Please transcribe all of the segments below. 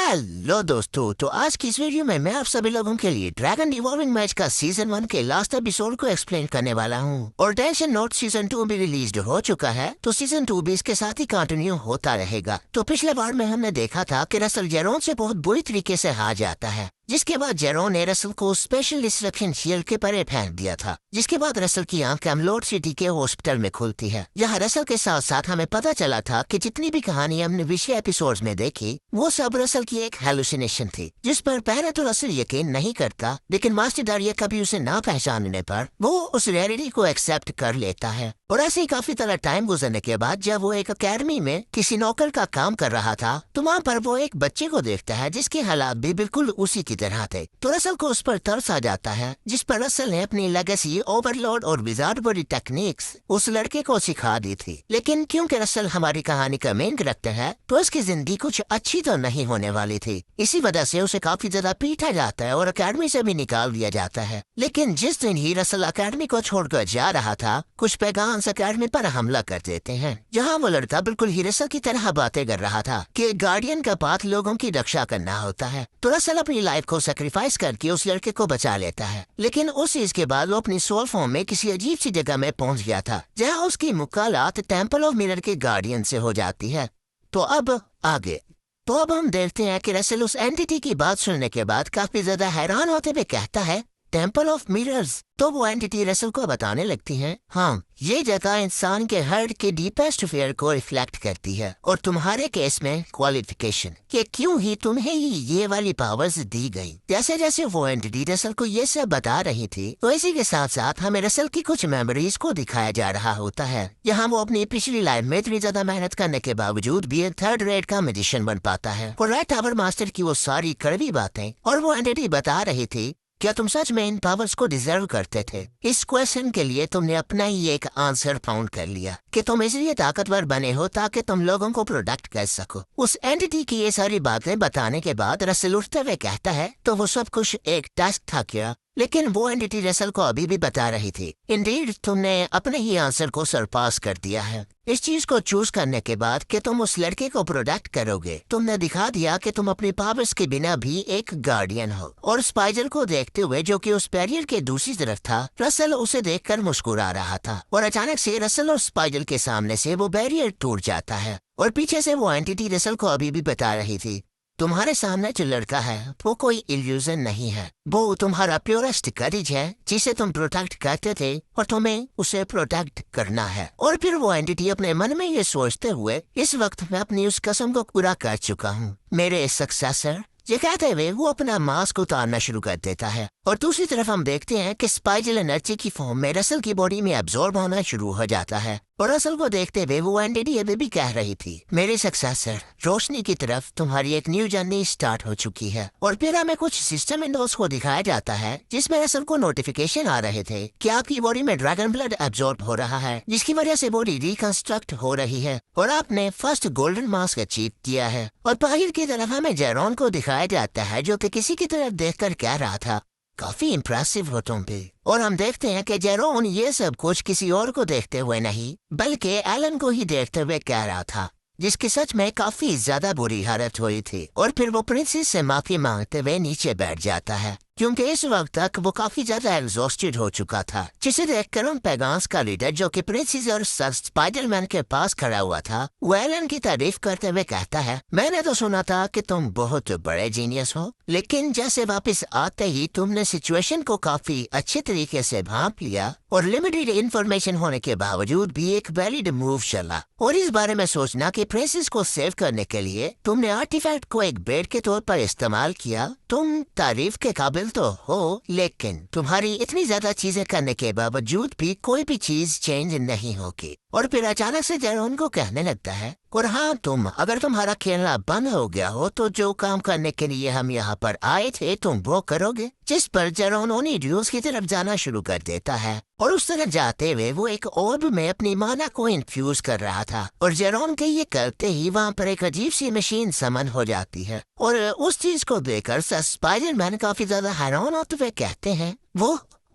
Hello दोस्तों, तो आज की इस वीडियो में मैं आप सभी लोगों के लिए ड्रैगन इवॉल्विंग मैच का सीजन 1 के लास्ट एपिसोड को एक्सप्लेन करने वाला हूँ। और टेंशन नोट, सीजन 2 भी रिलीज हो चुका है, तो सीजन 2 भी इसके साथ ही कंटिन्यू होता रहेगा। तो पिछले बार में हमने देखा था कि रसल जेरोन से बहुत बुरी तरीके से हार जाता है, जिसके बाद जेरोन ने रसल को स्पेशल डिस्ट्रक्शन शील्ड के परे फेंक दिया था। जिसके बाद रसल की आंख कैमलोड सिटी के हॉस्पिटल में खुलती है। यहाँ रसल के साथ साथ हमें पता चला था कि जितनी भी कहानी हमने पिछले एपिसोड्स में देखी, वो सब रसल की एक हेलुसिनेशन थी, जिस पर पहले तो रसल यकीन नहीं करता, लेकिन मास्टर दारिया कभी उसे ना पहचानने पर वो उस रियलिटी को एक्सेप्ट कर लेता है। और ऐसे ही काफी तरह टाइम गुजरने के बाद जब वो एक अकेडमी में किसी नौकर का काम कर रहा था, तो वहाँ पर वो एक बच्चे को देखता है जिसके हालात भी बिल्कुल उसी की तरह थे। तो रसल को उस पर तरस आ जाता है, जिस पर रसल ने अपनी लेगेसी, ओवरलोड और विजार्ड बॉडी टेक्निक्स उस लड़के को सिखा दी थी। लेकिन क्योंकि रसल हमारी कहानी का मेन कैरेक्टर है, तो उसकी जिंदगी कुछ अच्छी तो नहीं होने वाली थी। इसी वजह से उसे काफी ज्यादा पीटा जाता है और अकेडमी से भी निकाल दिया जाता है। लेकिन जिस दिन ही रसल अकेडमी को छोड़कर जा रहा था, कुछ पैगाम अकेडमी पर हमला कर देते हैं, जहाँ वो लड़का बिल्कुल ही रसल की तरह बातें कर रहा था कि गार्डियन का पाथ लोगों की रक्षा करना होता है। तो रसल अपनी लाइफ को सेक्रीफाइस करके उस लड़के को बचा लेता है। लेकिन उस चीज के बाद वो अपनी सोल फॉर्म में किसी अजीब सी जगह में पहुंच गया था, जहाँ उसकी मुकालात टेम्पल ऑफ मिरर के गार्डियन से हो जाती है। तो अब आगे हम देखते हैं कि रसल उस एंटिटी की बात सुनने के बाद काफी ज्यादा हैरान होते हुए कहता है, टेम्पल ऑफ मिरर्स। तो वो एंटिटी रसल को बताने लगती है, हाँ, ये जगह इंसान के हार्ट के डीपेस्ट फेयर को रिफ्लेक्ट करती है, और तुम्हारे केस में क्वालिफिकेशन कि क्यों ही तुम्हें ये वाली पावर्स दी गई। जैसे जैसे वो एंटिटी रसल को ये सब बता रही थी, तो इसी के साथ साथ हमें रसल की कुछ मेमोरीज को दिखाया जा रहा होता है। यहाँ वो अपनी पिछली लाइफ में इतनी ज्यादा मेहनत करने के बावजूद भी एक थर्ड रेट का मैजिशियन बन पाता है। और रेड टावर मास्टर की वो सारी कड़वी बातें और वो एंटिटी बता रही थी, क्या तुम सच में इन पावर्स को डिजर्व करते थे? इस क्वेश्चन के लिए तुमने अपना ही एक आंसर फाउंड कर लिया कि तुम इसलिए ताकतवर बने हो ताकि तुम लोगों को प्रोटेक्ट कर सको। उस एंटिटी की ये सारी बातें बताने के बाद रसल उठते हुए कहता है, तो वो सब कुछ एक टास्क था क्या? लेकिन वो एंटिटी रसल को अभी भी बता रही थी, इंडीड तुमने अपने ही आंसर को सरपास कर दिया है। इस चीज को चूज करने के बाद कि तुम उस लड़के को प्रोटेक्ट करोगे, तुमने दिखा दिया कि तुम अपनी पावर्स के बिना भी एक गार्डियन हो। और स्पाइडर को देखते हुए, जो कि उस बैरियर के दूसरी तरफ था, रसल उसे देखकर मुस्कुरा रहा था। और अचानक से रसल और स्पाइडर के सामने से वो बैरियर टूट जाता है, और पीछे से वो एंटिटी रसल को अभी भी बता रही थी, तुम्हारे सामने जो लड़का है वो कोई इल्यूजन नहीं है, वो तुम्हारा प्योरेस्ट करेज है जिसे तुम प्रोटेक्ट करते थे, और तुम्हें उसे प्रोटेक्ट करना है। और फिर वो एंटिटी अपने मन में ये सोचते हुए, इस वक्त मैं अपनी उस कसम को पूरा कर चुका हूँ, मेरे सक्सेसर। ये कहते हुए वो अपना मास्क उतारना शुरू कर देता है। और दूसरी तरफ हम देखते हैं कि स्पाइडर एनर्जी की फॉर्म में रसल की बॉडी में एब्जॉर्ब होना शुरू हो जाता है। और रसल को देखते हुए वो एंटिटी अभी भी कह रही थी, मेरे सक्सेसर, रोशनी की तरफ तुम्हारी एक न्यू जर्नी स्टार्ट हो चुकी है। और फिर हमें कुछ सिस्टम विंडोज को दिखाया जाता है, जिसमें रसल को नोटिफिकेशन आ रहे थे कि आपकी बॉडी में ड्रैगन ब्लड एब्जॉर्ब हो रहा है, जिसकी वजह से बॉडी रिकंस्ट्रक्ट हो रही है, और आपने फर्स्ट गोल्डन मास्क अचीव किया है। और बाहर की तरफ हमें जेरोन को दिखाया जाता है, जो कि किसी की तरफ देखकर कह रहा था, काफी इम्प्रेसिव हो तुम भी। और हम देखते हैं कि जेरोन ये सब कुछ किसी और को देखते हुए नहीं, बल्कि एलन को ही देखते हुए कह रहा था, जिसकी सच में काफी ज्यादा बुरी हालत हुई थी। और फिर वो प्रिंसेस से माफी मांगते हुए नीचे बैठ जाता है, क्योंकि इस वक्त तक वो काफी ज्यादा एग्जॉस्टेड हो चुका था। जिसे देखकर उन पैगान्स का लीडर, जो कि प्रिंसेस और स्पाइडरमैन के पास खड़ा हुआ था, वो एलन की तारीफ करते हुए कहता है, मैंने तो सुना था कि तुम बहुत बड़े जीनियस हो, लेकिन जैसे वापस आते ही तुमने सिचुएशन को काफी अच्छे तरीके से भांप लिया, और लिमिटेड इन्फॉर्मेशन होने के बावजूद भी एक वैलिड मूव चला। और इस बारे में सोचना कि प्रिंसेस को सेव करने के लिए तुमने आर्टिफैक्ट को एक बेड के तौर पर इस्तेमाल किया, तुम तारीफ के काबिल तो हो, लेकिन तुम्हारी इतनी ज्यादा चीजें करने के बावजूद भी कोई भी चीज चेंज नहीं होगी। और फिर अचानक से जेरोन को कहने लगता है, और हाँ, अगर तुम्हारा खेलना बंद हो गया हो तो जो काम करने के लिए हम यहाँ पर आए थे तुम वो करोगे। जिस पर जेरोन उन्हीं ड्यूज की तरफ जाना शुरू कर देता है, और उस तरफ जाते हुए वो एक ऑर्ब में अपनी माना को इन्फ्यूज कर रहा था। और जेरोन के ये करते ही वहाँ पर एक अजीब सी मशीन समन हो जाती है, और उस चीज को देखकर स्पाइडरमैन काफी ज्यादा हैरान होते हुए कहते हैं,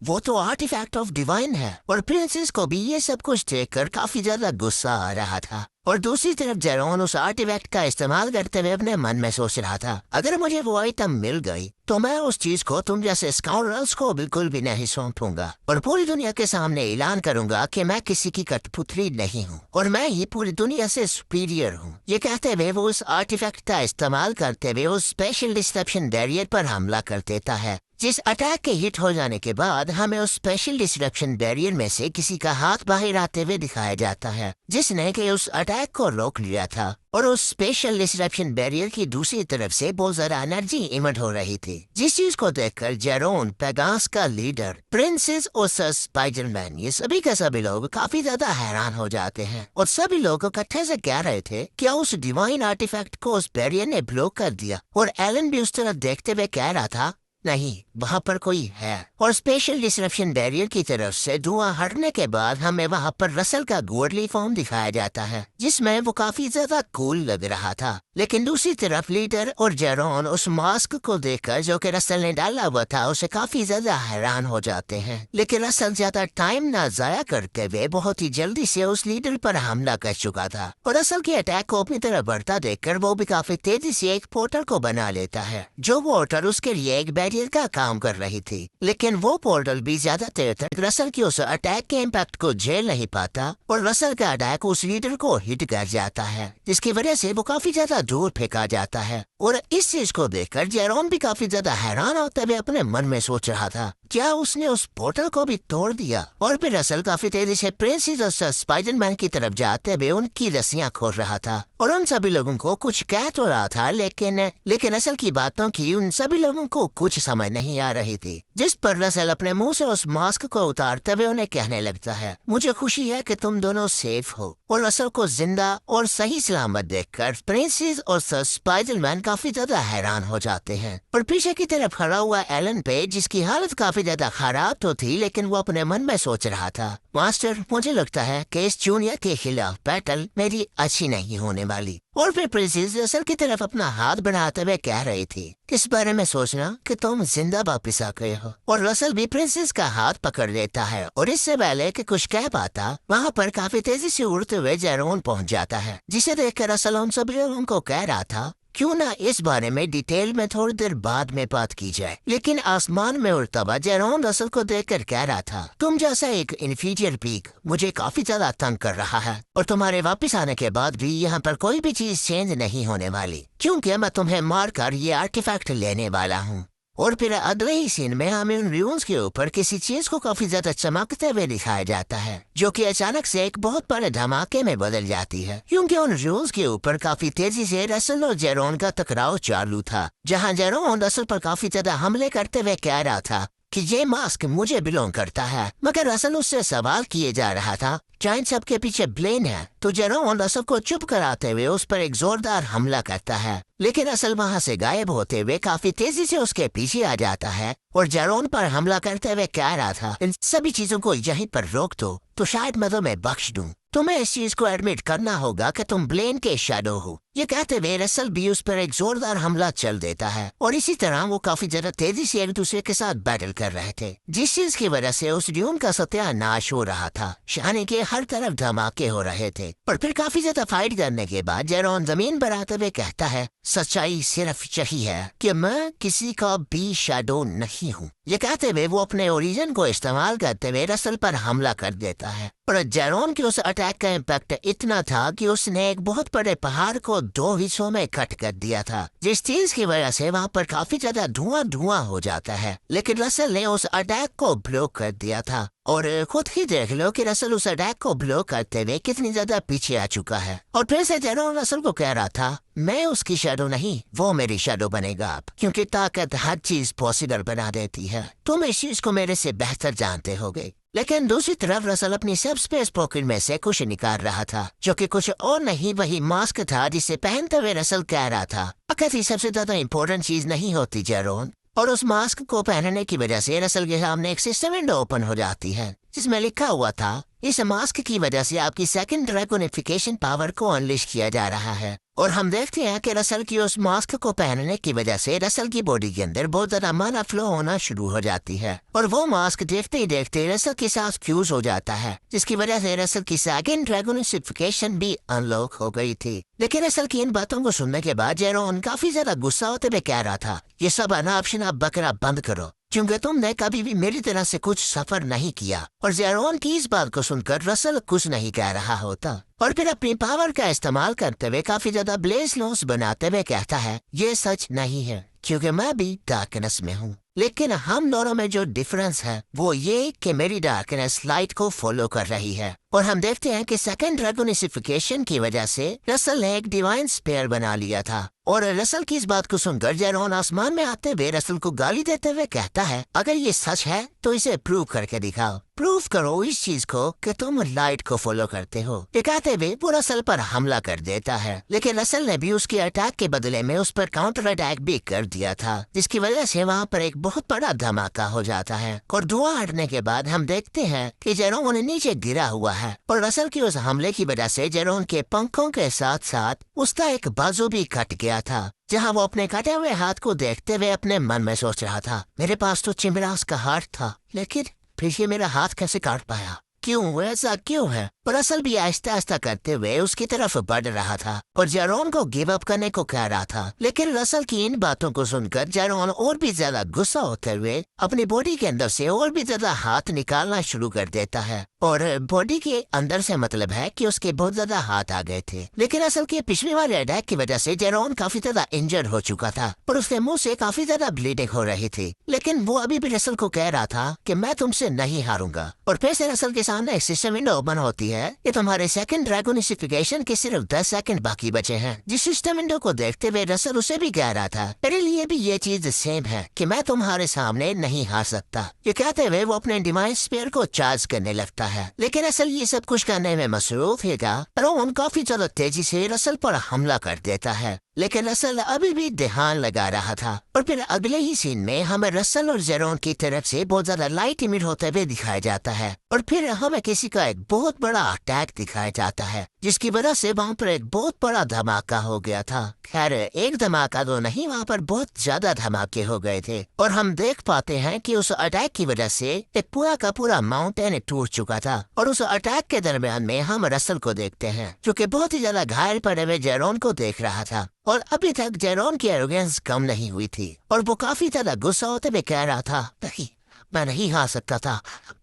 वो तो आर्टिफैक्ट ऑफ डिवाइन है। और प्रिंसेस को भी ये सब कुछ देखकर काफी ज्यादा गुस्सा आ रहा था, और दूसरी तरफ जेरोन उस आर्टिफैक्ट का इस्तेमाल करते हुए अपने मन में सोच रहा था, अगर मुझे वो आइटम मिल गई तो मैं उस चीज को तुम जैसे स्काउंडरल्स को बिल्कुल भी नहीं सौंपूंगा और पूरी दुनिया के सामने ऐलान करूंगा कि मैं किसी की कठपुतली नहीं हूँ और मैं ही पूरी दुनिया से सुपीरियर हूँ। ये कहते हुए वो उस आर्टिफैक्ट का इस्तेमाल करते हुए उस स्पेशल डिस्ट्रप्शन बैरियर पर हमला कर देता है। जिस अटैक के हिट हो जाने के बाद हमें उस स्पेशल डिस्ट्रप्शन बैरियर में से किसी का हाथ बाहर आते हुए दिखाया जाता है, जिसने कि उस अटैक को रोक लिया था। और उस स्पेशल डिस्ट्रप्शन बैरियर की दूसरी तरफ से बहुत ज्यादा एनर्जी इमिट हो रही थी, जिस चीज को देखकर जेरोन, पेगास का लीडर, प्रिंसेस और सर स्पाइडरमैन, ये सभी के सभी लोग काफी ज्यादा हैरान हो जाते हैं और सभी लोग इकट्ठे से कह रहे थे क्या उस डिवाइन आर्टिफैक्ट को उस बैरियर ने ब्लॉक कर दिया। और एलन भी उस तरफ देखते हुए कह रहा था, नहीं, वहाँ पर कोई है। और स्पेशल डिस्ट्रप्शन बैरियर की तरफ से धुआं हटने के बाद हमें वहाँ पर रसल का गोल्डली फॉर्म दिखाया जाता है, जिसमें वो काफी ज्यादा कूल लग रहा था। लेकिन दूसरी तरफ लीडर और जेरोन उस मास्क को देखकर जो कि रसल ने डाला हुआ था उसे काफी ज्यादा हैरान हो जाते हैं। लेकिन रसल ज्यादा टाइम ना जाया करते हुए बहुत ही जल्दी से उस लीडर पर हमला कर चुका था और रसल के अटैक को अपनी तरफ बढ़ता देखकर वो भी काफी तेजी से एक पोर्टल को बना लेता है, जो पोर्टल उसके लिए एक बैरियर का काम कर रही थी। लेकिन वो पोर्टल भी ज्यादा देर तक रसल की उस अटैक के इम्पैक्ट को झेल नहीं पाता और रसल का अटैक उस लीडर को हिट कर जाता है, जिसकी वजह से वो काफी ज्यादा दूर फेंका जाता है। और इस चीज को देखकर जेरोन भी काफी ज्यादा हैरान होते हुए अपने मन में सोच रहा था, क्या उसने उस पोर्टल को भी तोड़ दिया। और फिर रसल काफी तेजी से प्रिंसेस और स्पाइडरमैन की तरफ जाते हुए उनकी रस्सियां खोल रहा था और उन सभी लोगों को कुछ कह तो रहा था, लेकिन रसल की बातों की उन सभी लोगों को कुछ समझ नहीं आ रही थी। जिस पर रसल अपने मुंह से उस मास्क को उतारते हुए उन्हें कहने लगता है, मुझे खुशी है कि तुम दोनों सेफ हो। और रसल को जिंदा और सही सलामत देखकर प्रिंसेस और स्पाइडरमैन काफी ज्यादा हैरान हो जाते हैं। और पीछे की तरफ खड़ा हुआ एलन पे, जिसकी हालत काफी ज्यादा खराब तो थी, लेकिन वो अपने मन में सोच रहा था, मास्टर, मुझे लगता है कि इस जूनियर के खिलाफ बैटल मेरी अच्छी नहीं होने वाली। और फिर प्रिंसेस रसल की तरफ अपना हाथ बढ़ाते हुए कह रही थी, किस बारे में सोचना कि तुम जिंदा वापिस आ गए हो। और रसल भी प्रिंसेस का हाथ पकड़ लेता है और इससे पहले कि कुछ कह पाता वहाँ पर काफी तेजी से उड़ते हुए जेरोन पहुँच जाता है, जिसे देखकर रसल उन सभी लोगों को कह रहा था, क्यों ना इस बारे में डिटेल में थोड़ी देर बाद में बात की जाए। लेकिन आसमान में उड़ता हुआ जेरोन रसल को देखकर कह रहा था, तुम जैसा एक इन्फीरियर पीक मुझे काफी ज्यादा तंग कर रहा है और तुम्हारे वापस आने के बाद भी यहाँ पर कोई भी चीज चेंज नहीं होने वाली, क्योंकि मैं तुम्हें मारकर ये आर्टिफैक्ट लेने वाला हूँ। और फिर अगले ही सीन में हमें उन रून्स के ऊपर किसी चीज को काफी ज्यादा चमकते हुए दिखाया जाता है, जो कि अचानक से एक बहुत बड़े धमाके में बदल जाती है, क्योंकि उन रून्स के ऊपर काफी तेजी से रसल और जेरोन का टकराव चालू था, जहां जेरोन रसल पर काफी ज्यादा हमले करते हुए कह रहा था कि ये मास्क मुझे बिलोंग करता है। मगर रसल उससे सवाल किए जा रहा था, जाइंट सब के पीछे ब्लेन है। तो जेरोन रसल को चुप कराते हुए उस पर एक जोरदार हमला करता है, लेकिन रसल वहाँ से गायब होते हुए काफी तेजी से उसके पीछे आ जाता है और जेरोन पर हमला करते हुए कह रहा था, इन सभी चीजों को यहीं पर रोक दो तो शायद मैं तुम्हें बख्श दूं। तुम्हें इस चीज को एडमिट करना होगा कि तुम ब्लेन के शैडो हो। ये कहते हुए रसल भी उस पर एक जोरदार हमला चल देता है और इसी तरह वो काफी ज्यादा तेजी से एक दूसरे के साथ बैटल कर रहे थे, जिस चीज की वजह से उस ड्यून का सत्यानाश हो रहा था। यानी कि हर तरफ धमाके हो रहे थे और फिर काफी ज्यादा फाइट करने के बाद जेरोन जमीन पर आते हुए कहता है, सच्चाई सिर्फ यही है कि मैं किसी का भी शैडो नहीं हूँ। ये कहते हुए वो अपने ओरिजिन को इस्तेमाल करते हुए रसल पर हमला कर देता है और जेरोन के उस अटैक का इम्पैक्ट इतना था कि उसने एक बहुत बड़े पहाड़ को 2 हिस्सों में कट कर दिया था, जिस चीज की वजह से वहाँ पर काफी ज्यादा धुआं हो जाता है। लेकिन रसल ने उस अटैक को ब्लॉक कर दिया था और खुद ही देख लो कि रसल उस अटैक को ब्लॉक करते हुए कितनी ज्यादा पीछे आ चुका है। और फिर से जेरोन रसल को कह रहा था, मैं उसकी शैडो नहीं, वो मेरी शैडो बनेगा अब, क्योंकि ताकत हर चीज पॉसिबल बना देती है। तुम इस चीज को मेरे से बेहतर जानते होगे। लेकिन दूसरी तरफ रसल अपनी सब स्पेस पॉकेट में से कुछ निकाल रहा था, जो कि कुछ और नहीं वही मास्क था जिसे पहनते हुए रसल कह रहा था, अकथी सबसे ज्यादा इम्पोर्टेंट चीज नहीं होती जेरोन। और उस मास्क को पहनने की वजह से रसल के सामने एक सिस्टम विंडो ओपन हो जाती है, जिसमें लिखा हुआ था, इस मास्क की वजह से आपकी सेकंड ड्रैगोनिफिकेशन पावर को अनलिश किया जा रहा है। और हम देखते हैं कि रसल की उस मास्क को पहनने की वजह से रसल की बॉडी के अंदर बहुत ज्यादा माना फ्लो होना शुरू हो जाती है और वो मास्क देखते ही देखते रसल के साथ फ्यूज हो जाता है, जिसकी वजह से रसल की सेकंड ड्रैगोनिफिकेशन भी अनलॉक हो गई थी। लेकिन रसल की इन बातों को सुनने के बाद जेरोन काफी ज्यादा गुस्सा होते हुए कह रहा था, ये सब अनाप्शन आप बकरा बंद करो, क्योंकि तुमने कभी भी मेरी तरह से कुछ सफर नहीं किया। और जेरोन की इस बात को सुनकर रसल कुछ नहीं कह रहा होता और फिर अपनी पावर का इस्तेमाल करते हुए काफी ज्यादा ब्लेज लॉस बनाते हुए कहता है, ये सच नहीं है क्योंकि मैं भी डार्कनेस में हूँ, लेकिन हम दोनों में जो डिफरेंस है वो ये कि मेरी डार्कनेस लाइट को फॉलो कर रही है। और हम देखते हैं कि सेकंड ड्रैगोनिफिकेशन की वजह से रसल ने एक डिवाइन स्पेयर बना लिया था। और रसल की इस बात को सुनकर जेरोन आसमान में आते हुए रसल को गाली देते हुए कहता है, अगर ये सच है तो इसे प्रूव करके दिखाओ, प्रूव करो इस चीज को कि तुम लाइट को फॉलो करते हो। ये कहते हुए वो रसल पर हमला कर देता है, लेकिन रसल ने भी उसके अटैक के बदले में उस पर काउंटर अटैक भी कर दिया था, जिसकी वजह से वहाँ पर एक बहुत बड़ा धमाका हो जाता है। और धुआं हटने के बाद हम देखते हैं कि जेरोन नीचे गिरा हुआ है और रसल के उस हमले की वजह से जेरोन के पंखों के साथ साथ उसका एक बाजू भी कट गया था, जहां वो अपने कटे हुए हाथ को देखते हुए अपने मन में सोच रहा था, मेरे पास तो चिमरास का हाथ था, लेकिन फिर ये मेरा हाथ कैसे काट पाया, क्यों, ऐसा क्यों है। पर रसल भी आहिस्ता आहिस्ता करते हुए उसकी तरफ बढ़ रहा था और जेरोन को गिव अप करने को कह रहा था। लेकिन रसल की इन बातों को सुनकर जेरोन और भी ज्यादा गुस्सा होते हुए अपनी बॉडी के अंदर से और भी ज्यादा हाथ निकालना शुरू कर देता है। और बॉडी के अंदर से मतलब है कि उसके बहुत ज्यादा हाथ आ गए थे। लेकिन रसल के पिछले वाले अटैक की वजह से जेरोन काफी ज्यादा इंजर्ड हो चुका था और उसके मुंह से काफी ज्यादा ब्लीडिंग हो रही थी। लेकिन वो अभी भी रसल को कह रहा था कि मैं तुमसे नहीं हारूंगा। और फिर से रसल के सामने एक सिस्टम विंडो ओपन होती है कि तुम्हारे सेकंड ड्रैगोनिफिकेशन के सिर्फ 10 सेकंड बाकी बचे हैं। जिस सिस्टम विंडो को देखते हुए रसल उसे भी कह रहा था, मेरे लिए भी ये चीज सेम है कि मैं तुम्हारे सामने नहीं हार सकता। ये कहते हुए वो अपने डिवाइन स्पेयर को चार्ज करने लगता है। लेकिन रसल ये सब कुछ करने में मसरूफ है और काफी ज्यादा तेजी से रसल पर हमला कर देता है। लेकिन रसल अभी भी ध्यान लगा रहा था। और फिर अगले ही सीन में हमें रसल और जेरोन की तरफ से बहुत ज्यादा लाइट इमिट होते हुए दिखाया जाता है और फिर हमें किसी का एक बहुत बड़ा अटैक दिखाया जाता है, जिसकी वजह से वहाँ पर एक बहुत बड़ा धमाका हो गया था। खैर एक धमाका तो नहीं, वहाँ पर बहुत ज्यादा धमाके हो गए थे और हम देख पाते हैं कि उस अटैक की वजह से एक पूरा का पूरा माउंटेन टूट चुका था। और उस अटैक के दरमियान में हम रसल को देखते हैं जो कि बहुत ही ज्यादा घायल पड़े हुए जेरोन को देख रहा था और अभी तक जेरोन की एरोगेंस कम नहीं हुई थी और वो काफी ज्यादा गुस्सा होते हुए कह रहा था, नहीं मैं नहीं हार सकता था,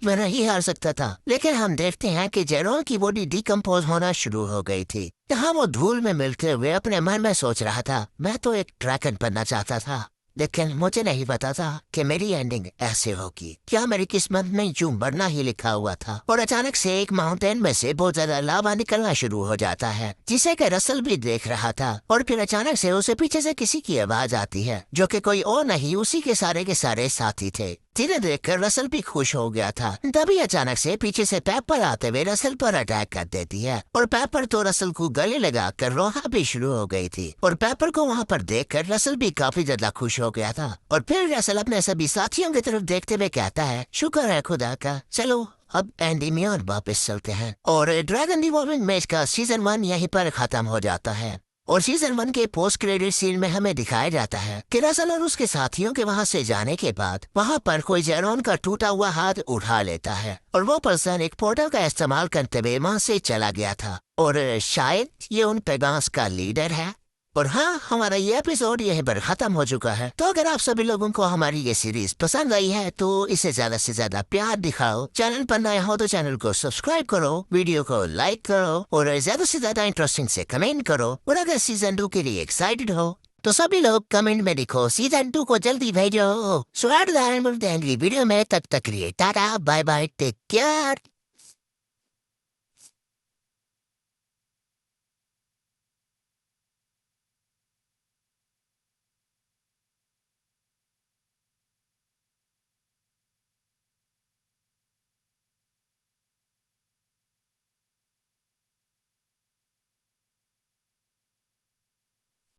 मैं नहीं हार सकता था। लेकिन हम देखते हैं कि जेरोन की बॉडी डिकम्पोज होना शुरू हो गई थी। जहाँ वो धूल में मिलते हुए अपने मन में सोच रहा था, मैं तो एक ड्रैगन बनना चाहता था, लेकिन मुझे नहीं पता था कि मेरी एंडिंग ऐसे होगी। क्या मेरी किस्मत में यूं मरना ही लिखा हुआ था। और अचानक से एक माउंटेन में से बहुत ज्यादा लावा निकलना शुरू हो जाता है, जिसे कि रसल भी देख रहा था। और फिर अचानक से उसे पीछे से किसी की आवाज आती है जो कि कोई और नहीं उसी के सारे साथी थे। जिन्हें देखकर रसल भी खुश हो गया था। तभी अचानक से पीछे से पेपर आते हुए रसल पर अटैक कर देती है और पेपर तो रसल को गले लगा कर रोना भी शुरू हो गई थी। और पेपर को वहाँ पर देखकर रसल भी काफी ज्यादा खुश हो गया था। और फिर रसल अपने सभी साथियों की तरफ देखते हुए कहता है, शुक्र है खुदा का, चलो अब एंडी में और वापस चलते हैं। और ड्रैगन डिवॉल्विंग मैच का सीजन 1 यहीं पर खत्म हो जाता है। और सीजन 1 के पोस्ट क्रेडिट सीन में हमें दिखाया जाता है कि रसल और उसके साथियों के वहां से जाने के बाद वहां पर कोई जेरोन का टूटा हुआ हाथ उठा लेता है और वो पर्सन एक पोर्टल का इस्तेमाल करते हुए वहां से चला गया था और शायद ये उन पेगास का लीडर है। और हाँ, हमारा ये एपिसोड यहीं पर खत्म हो चुका है। तो अगर आप सभी लोगों को हमारी ये सीरीज पसंद आई है तो इसे ज्यादा से ज्यादा प्यार दिखाओ। चैनल पर नया हो तो चैनल को सब्सक्राइब करो, वीडियो को लाइक करो और ज्यादा से ज्यादा इंटरेस्टिंग से कमेंट करो। और अगर सीजन 2 के लिए एक्साइटेड हो तो सभी लोग कमेंट में लिखो सीजन 2 को जल्दी भेजो। वीडियो में तब तक लिए tata bye bye, take care.